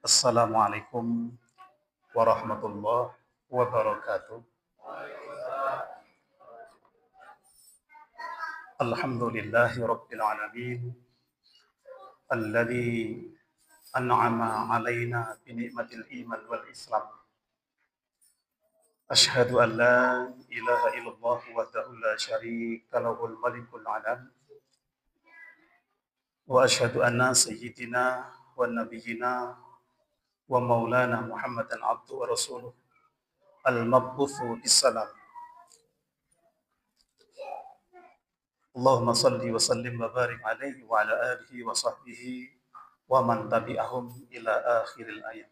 Assalamualaikum warahmatullahi wabarakatuh. Alhamdulillahi rabbil alamin alladzi an'ama 'alaina bi ni'matil iman wal islam. Asyhadu an la ilaha illallah wahdahu la syarika lahul malikul alam wa asyhadu anna sayyidina wa nabiyyina wa maulana Muhammadan abduhu wa rasuluh al-mab'utsu bis-salam. Allahumma salli wa sallim wa barik alaihi wa ala alihi wa sahbihi wa man tabi'ahum ila akhiril ayat.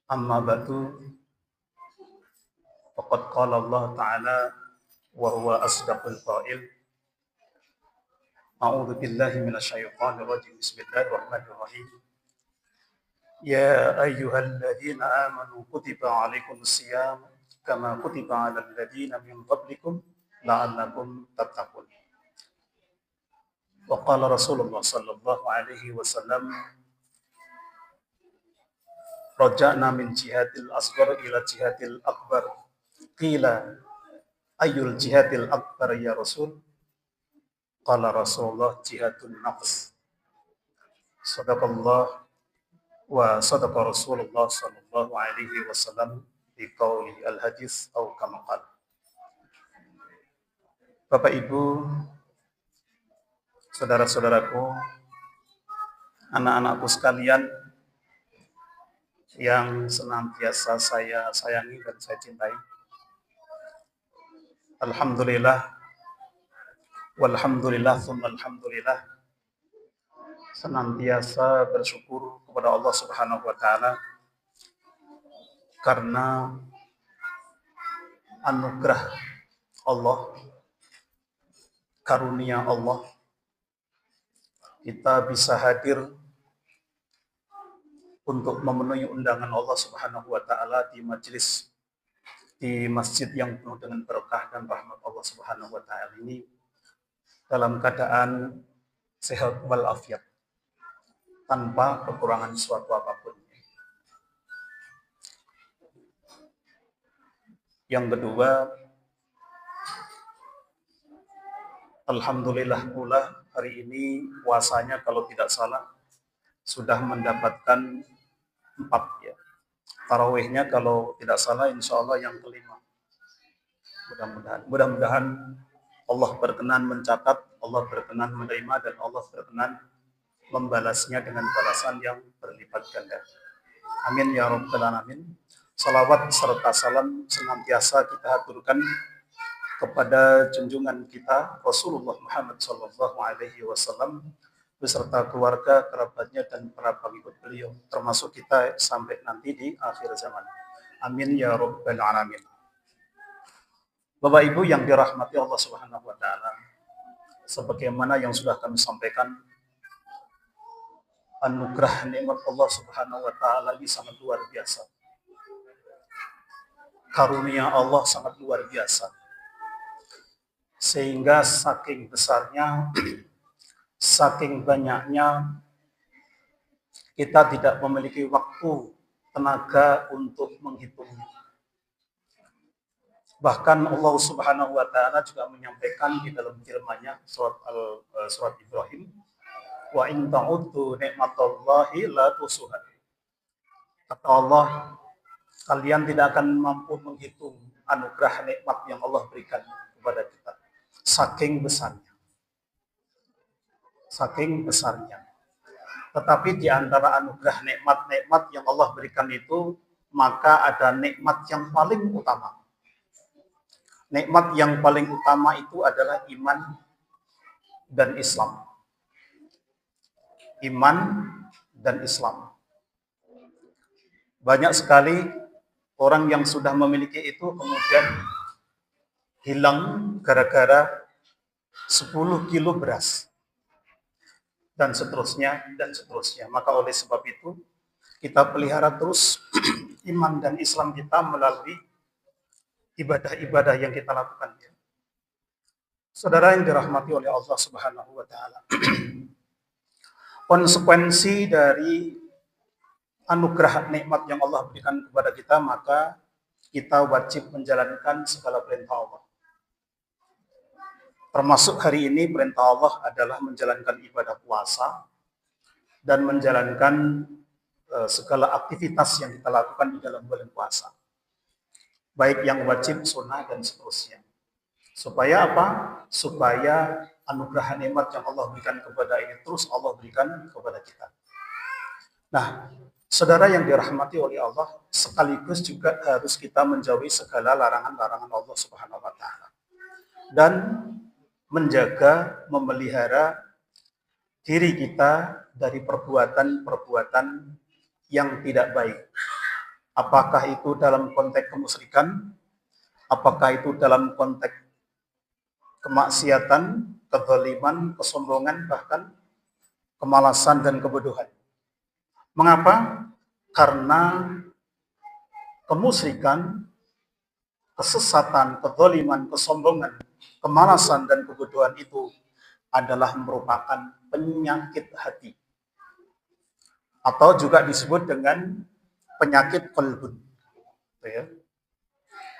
Amma ba'du, faqad qala Allah Ta'ala wa huwa asdaqul qa'il. A'udzu billahi minasy syaithanir rajim. Bismillahirrahmanirrahim. Ya ayyuhalladzina amanu kutiba 'alaikumus shiyam kama kutiba 'alal ladzina min qablikum la'allakum tattaqun. Wa qala Rasulullah sallallahu alaihi wasallam, raja'na min jihadil asghar ila jihadil akbar. Qila ayyul jihadil akbar ya Rasul? Qala Rasulullah jihadun nafs. Sadaqallah wa sadaqa Rasulullah sallallahu alaihi wasallam bi qauli al-hadis atau kama qala. Bapak Ibu, saudara-saudaraku, anak-anakku sekalian yang senantiasa saya sayangi dan saya cintai. Alhamdulillah, walhamdulillah, tsumma alhamdulillah. Senantiasa bersyukur kepada Allah Subhanahu wa taala karena anugerah Allah, karunia Allah, kita bisa hadir untuk memenuhi undangan Allah Subhanahu wa taala di majelis di masjid yang penuh dengan berkah dan rahmat Allah Subhanahu wa taala ini dalam keadaan sehat walafiat, tanpa kekurangan suatu apapun. Yang kedua, alhamdulillah pula hari ini puasanya kalau tidak salah sudah mendapatkan 4 ya. Tarawihnya kalau tidak salah insya Allah yang kelima. Mudah-mudahan Allah berkenan mencatat, Allah berkenan menerima, dan Allah berkenan membalasnya dengan balasan yang berlipat ganda. Amin ya rabbal alamin. Salawat serta salam senantiasa kita haturkan kepada junjungan kita Rasulullah Muhammad sallallahu alaihi wasallam beserta keluarga, kerabatnya, dan para pengikut beliau, termasuk kita sampai nanti di akhir zaman. Amin ya rabbal alamin. Bapak Ibu yang dirahmati Allah Subhanahu wa taala, sebagaimana yang sudah kami sampaikan, anugerah nikmat Allah Subhanahu wa taala ini sangat luar biasa. Karunia Allah sangat luar biasa. Sehingga saking besarnya, saking banyaknya, kita tidak memiliki waktu, tenaga untuk menghitungnya. Bahkan Allah Subhanahu wa taala juga menyampaikan di dalam firman-Nya surat Ibrahim, wa in ta'uddu ni'matallahi la tusuha. Kata Allah, kalian tidak akan mampu menghitung anugerah nikmat yang Allah berikan kepada kita. Saking besarnya. Saking besarnya. Tetapi di antara anugerah nikmat-nikmat yang Allah berikan itu, maka ada nikmat yang paling utama. Nikmat yang paling utama itu adalah iman dan Islam. Iman dan Islam. Banyak sekali orang yang sudah memiliki itu kemudian hilang gara-gara 10 kilo beras. Dan seterusnya, dan seterusnya. Maka oleh sebab itu, kita pelihara terus iman dan Islam kita melalui ibadah-ibadah yang kita lakukan. Saudara yang dirahmati oleh Allah Subhanahu wa taala. konsekuensi dari anugerah nikmat yang Allah berikan kepada kita, maka kita wajib menjalankan segala perintah Allah. Termasuk hari ini perintah Allah adalah menjalankan ibadah puasa dan menjalankan segala aktivitas yang kita lakukan di dalam bulan puasa. Baik yang wajib, sunnah, dan seterusnya. Supaya apa? Supaya anugerah nikmat yang Allah berikan kepada ini terus Allah berikan kepada kita. Nah, saudara yang dirahmati oleh Allah, sekaligus juga harus kita menjauhi segala larangan-larangan Allah Subhanahu wa taala. Dan menjaga, memelihara diri kita dari perbuatan-perbuatan yang tidak baik. Apakah itu dalam konteks kemusyrikan, apakah itu dalam konteks kemaksiatan, kezaliman, kesombongan, bahkan kemalasan dan kebodohan. Mengapa? Karena kemusyrikan, kesesatan, kezaliman, kesombongan, kemalasan, dan kebodohan itu adalah merupakan penyakit hati. Atau juga disebut dengan penyakit qalbun.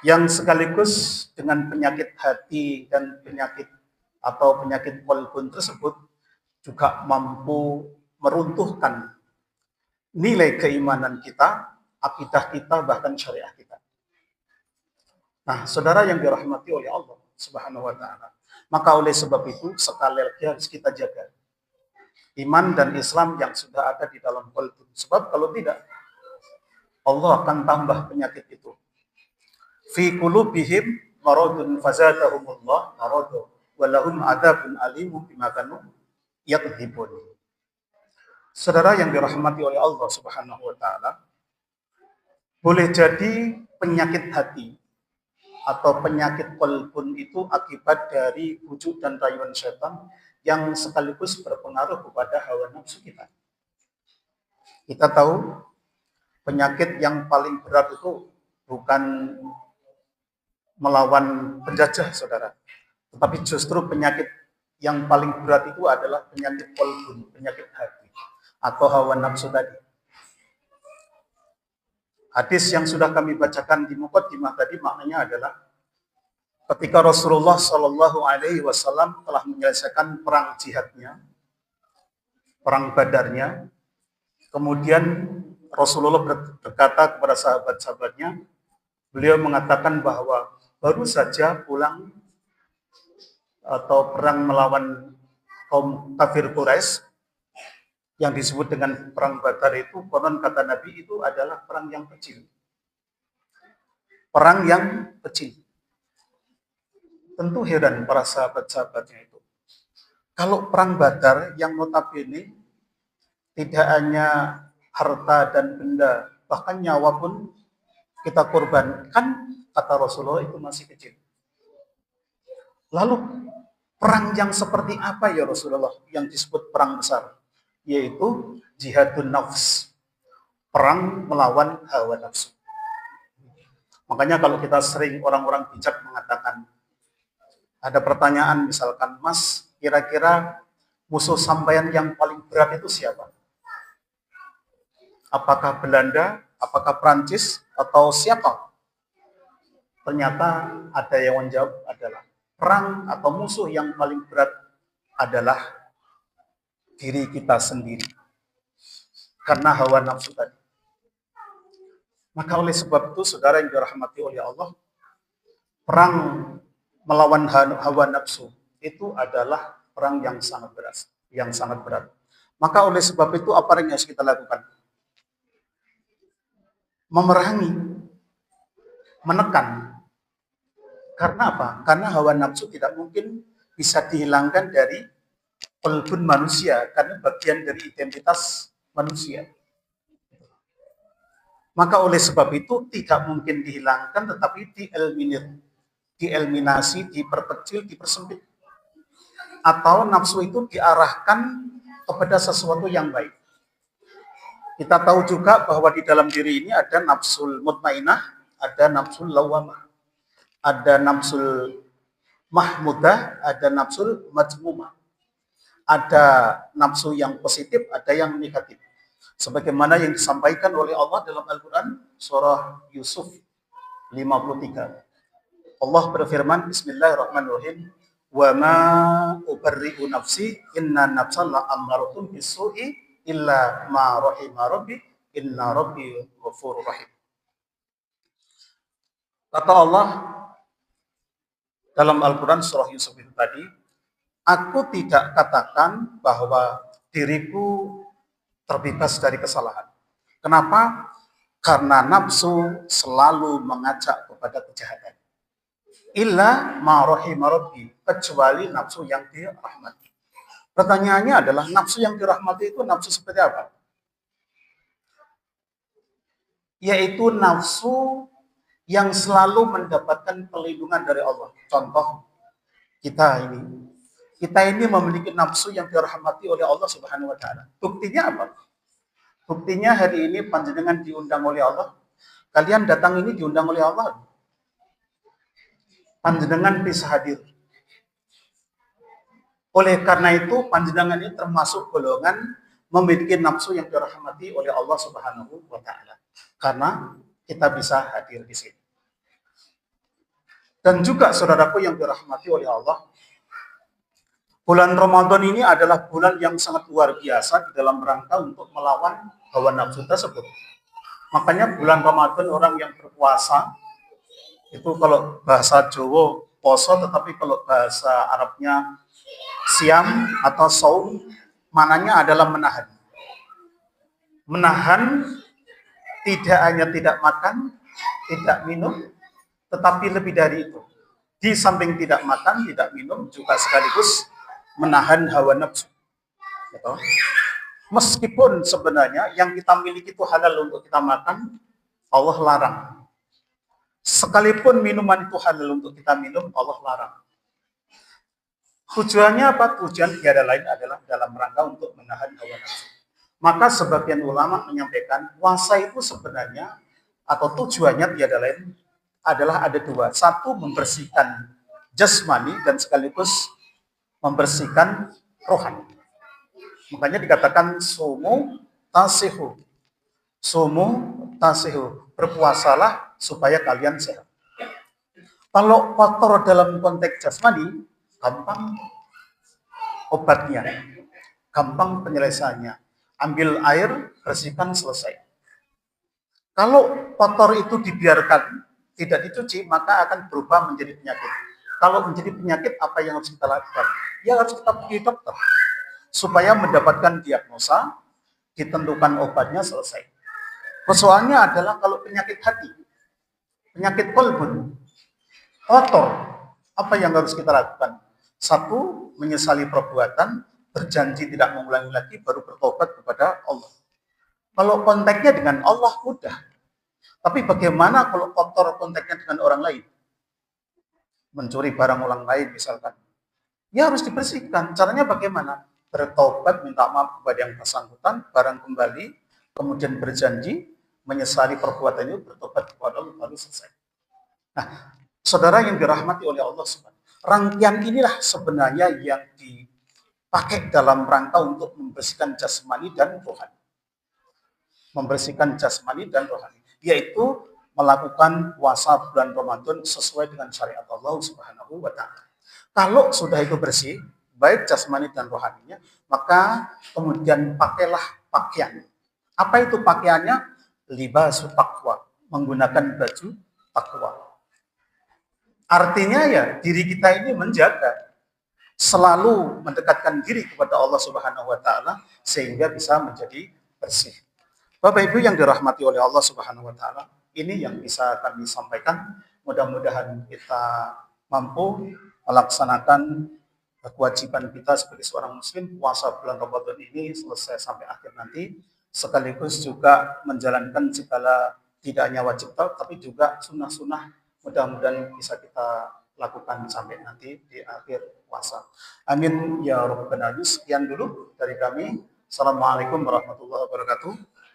Yang sekaligus dengan penyakit hati dan penyakit atau penyakit qalbun tersebut juga mampu meruntuhkan nilai keimanan kita, akidah kita, bahkan syariah kita. Nah, saudara yang dirahmati oleh Allah Subhanahu wa taala, maka oleh sebab itu sekali lagi harus kita jaga iman dan Islam yang sudah ada di dalam qalbu. Sebab kalau tidak, Allah akan tambah penyakit itu. Fi qulubihim maradun fazadahumullah maradu wa lahum adzabun alimun bima kanu yakdzibun. Saudara yang dirahmati oleh Allah Subhanahu wa taala, boleh jadi penyakit hati atau penyakit qalbun itu akibat dari bujuk dan rayuan setan yang sekaligus berpengaruh kepada hawa nafsu kita. Kita tahu penyakit yang paling berat itu bukan melawan penjajah, saudara, tetapi justru penyakit yang paling berat itu adalah penyakit qalbun, penyakit hati atau hawa nafsu tadi. Hadis yang sudah kami bacakan di muqaddimah tadi maknanya adalah ketika Rasulullah Shallallahu Alaihi Wasallam telah menyelesaikan perang jihadnya, perang Badarnya, kemudian Rasulullah berkata kepada sahabat-sahabatnya, beliau mengatakan bahwa baru saja pulang atau perang melawan kaum kafir Quraisy yang disebut dengan perang Badar itu, konon kata Nabi itu adalah perang yang kecil. Perang yang kecil. Tentu heran para sahabat-sahabatnya itu. Kalau perang Badar yang notabene tidak hanya harta dan benda, bahkan nyawa pun kita korbankan, kata Rasulullah itu masih kecil. Lalu perang yang seperti apa ya Rasulullah yang disebut perang besar? Yaitu jihadun nafs, perang melawan hawa nafsu. Makanya kalau kita sering orang-orang bijak mengatakan, ada pertanyaan misalkan, Mas, kira-kira musuh sampean yang paling berat itu siapa? Apakah Belanda, apakah Prancis, atau siapa? Ternyata ada yang menjawab adalah perang atau musuh yang paling berat adalah diri kita sendiri. Karena hawa nafsu tadi. Maka oleh sebab itu, saudara yang dirahmati oleh Allah, perang melawan hawa nafsu itu adalah perang yang sangat berat. Maka oleh sebab itu apa yang harus kita lakukan? Memerangi, menekan. Karena apa? Karena hawa nafsu tidak mungkin bisa dihilangkan dari qalbun manusia, karena bagian dari identitas manusia. Maka oleh sebab itu tidak mungkin dihilangkan, tetapi dieliminasi, diperkecil, dipersempit. Atau nafsu itu diarahkan kepada sesuatu yang baik. Kita tahu juga bahwa di dalam diri ini ada nafsul mutmainah, ada nafsul lawamah, ada nafsul mahmudah, ada nafsul majmumah. Ada nafsu yang positif, ada yang negatif. Sebagaimana yang disampaikan oleh Allah dalam Al-Quran, surah Yusuf 53. Allah berfirman, Bismillahirrahmanirrahim, wa ma ubarri'u nafsi inna nafsa la'ammaratun bisu'i illa ma rahima rabbi inna rabbi ghafurur rahim. Kata Allah dalam Al-Quran surah Yusuf itu tadi, aku tidak katakan bahwa diriku terbebas dari kesalahan. Kenapa? Karena nafsu selalu mengajak kepada kejahatan. Illa ma rahima rabbi, kecuali nafsu yang dirahmati. Pertanyaannya adalah nafsu yang dirahmati itu nafsu seperti apa? Yaitu nafsu yang selalu mendapatkan perlindungan dari Allah. Contoh, kita ini memiliki nafsu yang dirahmati oleh Allah Subhanahu wa taala. Buktinya apa? Buktinya hari ini panjenengan diundang oleh Allah. Kalian datang ini diundang oleh Allah. Panjenengan bisa hadir. Oleh karena itu, panjenengan ini termasuk golongan memiliki nafsu yang dirahmati oleh Allah Subhanahu wa taala. Karena kita bisa hadir di sini. Dan juga saudaraku yang dirahmati oleh Allah, bulan Ramadan ini adalah bulan yang sangat luar biasa di dalam rangka untuk melawan hawa nafsu tersebut. Makanya bulan Ramadan orang yang berpuasa, itu kalau bahasa Jawa poso, tetapi kalau bahasa Arabnya siam atau saum, mananya adalah menahan. Menahan tidak hanya tidak makan, tidak minum, tetapi lebih dari itu. Di samping tidak makan, tidak minum, juga sekaligus menahan hawa nafsu. Gitu. Meskipun sebenarnya yang kita miliki itu halal untuk kita makan, Allah larang. Sekalipun minuman itu halal untuk kita minum, Allah larang. Tujuannya apa? Tujuan tiada lain adalah dalam rangka untuk menahan hawa nafsu. Maka sebagian ulama menyampaikan puasa itu sebenarnya atau tujuannya tiada lain adalah ada dua. Satu, membersihkan jasmani dan sekaligus membersihkan rohani. Makanya dikatakan sumu tasihu. Sumu tasihu. Berpuasalah supaya kalian sehat. Kalau kotor dalam konteks jasmani, gampang obatnya, gampang penyelesaiannya. Ambil air, bersihkan, selesai. Kalau kotor itu dibiarkan, tidak dicuci, maka akan berubah menjadi penyakit. Kalau menjadi penyakit, apa yang harus kita lakukan? Ya harus kita pergi dokter. Supaya mendapatkan diagnosa, ditentukan obatnya, selesai. Persoalannya adalah kalau penyakit hati, penyakit kolbun, kotor, apa yang harus kita lakukan? Satu, menyesali perbuatan, berjanji tidak mengulangi lagi, baru bertobat kepada Allah. Kalau konteksnya dengan Allah mudah. Tapi bagaimana kalau kotor konteksnya dengan orang lain? Mencuri barang orang lain misalkan. Ya harus dibersihkan. Caranya bagaimana? Bertobat, minta maaf kepada yang bersangkutan, barang kembali, kemudian berjanji, menyesali perbuatan itu, bertobat kepada Allah, lalu selesai. Nah, saudara yang dirahmati oleh Allah SWT, rangkaian inilah sebenarnya yang dipakai dalam rangka untuk membersihkan jasmani dan rohani. Membersihkan jasmani dan rohani, yaitu melakukan puasa bulan Ramadan sesuai dengan syariat Allah Subhanahu wa taala. Kalau sudah itu bersih, baik jasmani dan rohaninya, maka kemudian pakailah pakaian. Apa itu pakaiannya? Libasul taqwa, menggunakan baju takwa. Artinya ya diri kita ini menjaga, selalu mendekatkan diri kepada Allah Subhanahu wa taala sehingga bisa menjadi bersih. Bapak Ibu yang dirahmati oleh Allah Subhanahu wa taala, ini yang bisa kami sampaikan. Mudah-mudahan kita mampu melaksanakan kewajiban kita sebagai seorang muslim, puasa bulan Ramadan ini selesai sampai akhir nanti, sekaligus juga menjalankan segala tidak hanya wajib tapi juga sunnah-sunnah, mudah-mudahan bisa kita lakukan sampai nanti di akhir puasa. Amin ya rabbal alamin. Sekian dulu dari kami. Assalamualaikum warahmatullahi wabarakatuh.